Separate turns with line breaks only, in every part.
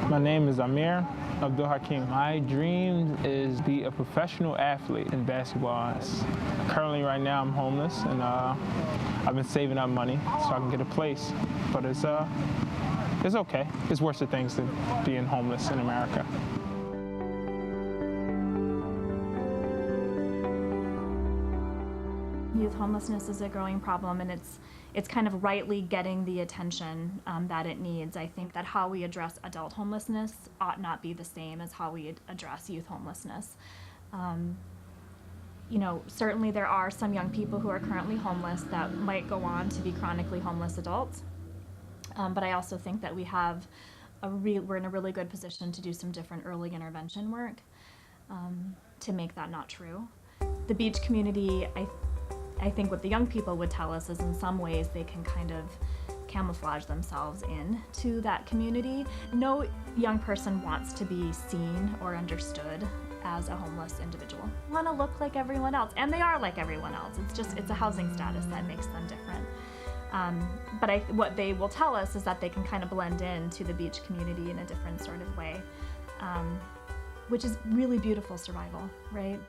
My name is Amir. My dream is be a professional athlete in basketball. Currently, right now, I'm homeless, and I've been saving up money so I can get a place. But it's okay. It's worse things than being homeless in America.
Youth homelessness is a growing problem, and it's kind of rightly getting the attention that it needs. I think that how we address adult homelessness ought not be the same as how we address youth homelessness. Certainly there are some young people who are currently homeless that might go on to be chronically homeless adults, but I also think that we're in a really good position to do some different early intervention work to make that not true. The beach community, I think what the young people would tell us is in some ways they can kind of camouflage themselves into that community. No young person wants to be seen or understood as a homeless individual. They want to look like everyone else, and they are like everyone else. It's a housing status that makes them different. But what they will tell us is that they can kind of blend into the beach community in a different sort of way, which is really beautiful survival, right?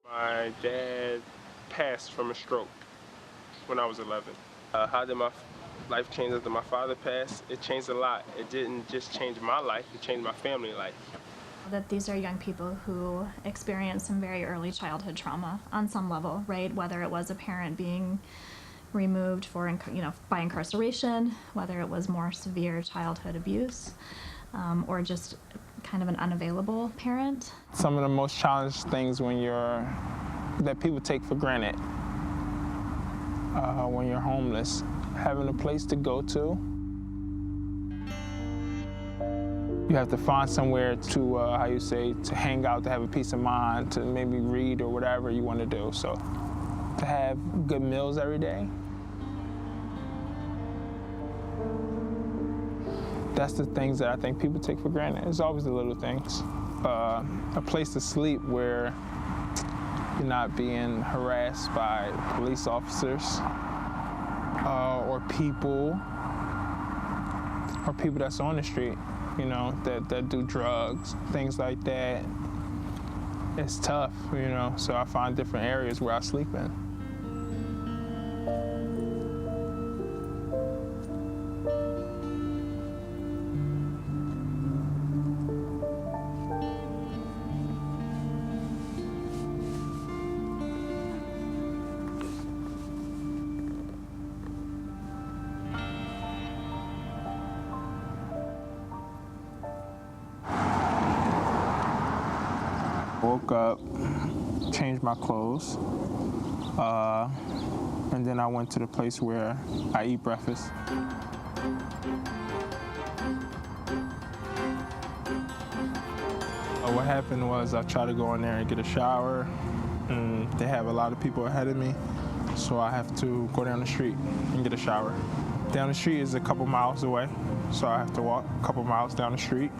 My dad passed from a stroke when I was 11. How did my life change after my father passed? It changed a lot. It didn't just change my life, it changed my family life.
That these are young people who experience some very early childhood trauma on some level, right? Whether it was a parent being removed by incarceration, whether it was more severe childhood abuse, or just kind of an unavailable parent.
Some of the most challenging things that people take for granted when you're homeless, having a place to go to. You have to find somewhere to, to hang out, to have a peace of mind, to maybe read or whatever you want to do. So to have good meals every day. That's the things that I think people take for granted. It's always the little things. A place to sleep where you're not being harassed by police officers or people that's on the street, that do drugs, things like that. It's tough, so I find different areas where I sleep in. Woke up, changed my clothes, and then I went to the place where I eat breakfast. What happened was I tried to go in there and get a shower, and they have a lot of people ahead of me, so I have to go down the street and get a shower. Down the street is a couple miles away, so I have to walk a couple miles down the street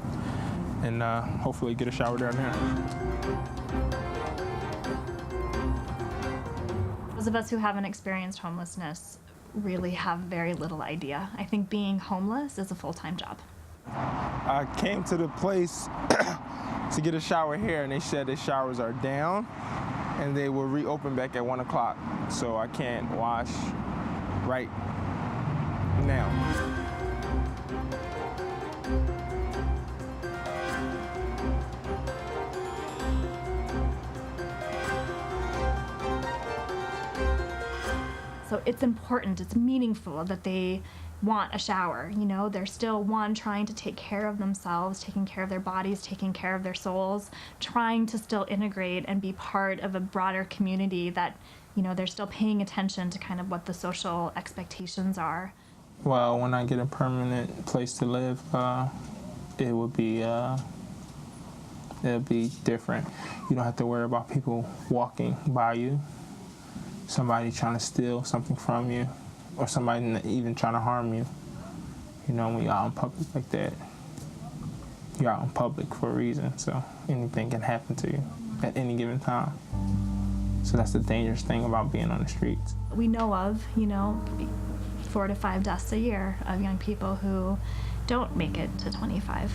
and hopefully get a shower down there.
Those of us who haven't experienced homelessness really have very little idea. I think being homeless is a full-time job.
I came to the place to get a shower here, and they said the showers are down, and they will reopen back at 1 o'clock, so I can't wash right now.
So it's important, it's meaningful that they want a shower. They're still, trying to take care of themselves, taking care of their bodies, taking care of their souls, trying to still integrate and be part of a broader community that, they're still paying attention to kind of what the social expectations are.
Well, when I get a permanent place to live, it'll be different. You don't have to worry about people walking by you, somebody trying to steal something from you, or somebody even trying to harm you. When you're out in public like that, you're out in public for a reason, so anything can happen to you at any given time. So that's the dangerous thing about being on the streets.
We know of, 4 to 5 deaths a year of young people who don't make it to 25.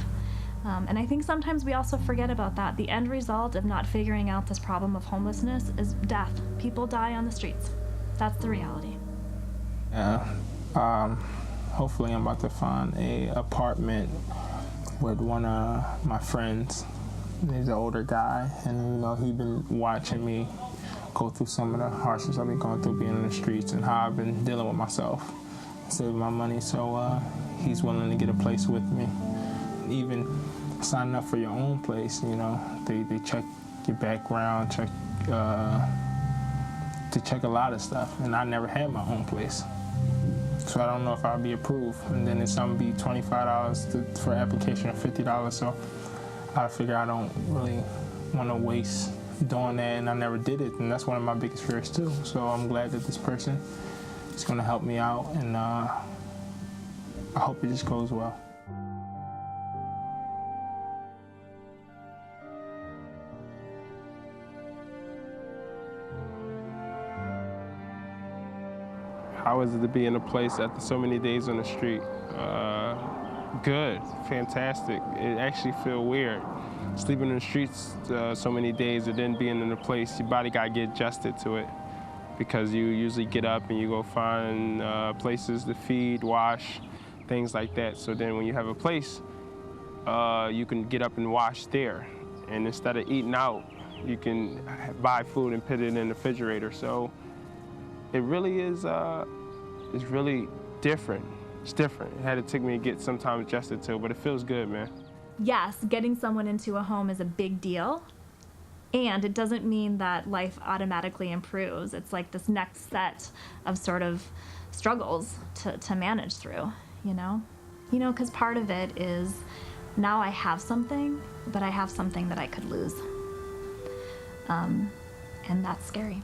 And I think sometimes we also forget about that. The end result of not figuring out this problem of homelessness is death. People die on the streets. That's the reality.
Yeah. Hopefully I'm about to find a apartment with one of my friends. He's an older guy, and he's been watching me go through some of the hardships I've been going through being in the streets and how I've been dealing with myself, saving my money. So he's willing to get a place with me. Even signing up for your own place, they check your background, check a lot of stuff, and I never had my own place. So I don't know if I'll be approved. And then it's going to be $25 for application or $50. So I figure I don't really want to waste doing that, and I never did it. And that's one of my biggest fears too. So I'm glad that this person is going to help me out, and I hope it just goes well.
How is it to be in a place after so many days on the street? Good, fantastic. It actually feels weird. Sleeping in the streets so many days and then being in a place, your body got to get adjusted to it, because you usually get up and you go find places to feed, wash, things like that. So then when you have a place, you can get up and wash there. And instead of eating out, you can buy food and put it in the refrigerator. So it really is, it's really different. It's different. It had to take me to get some time adjusted to, but it feels good, man.
Yes, getting someone into a home is a big deal, and it doesn't mean that life automatically improves. It's like this next set of sort of struggles to manage through, because part of it is now I have something, but I have something that I could lose, and that's scary.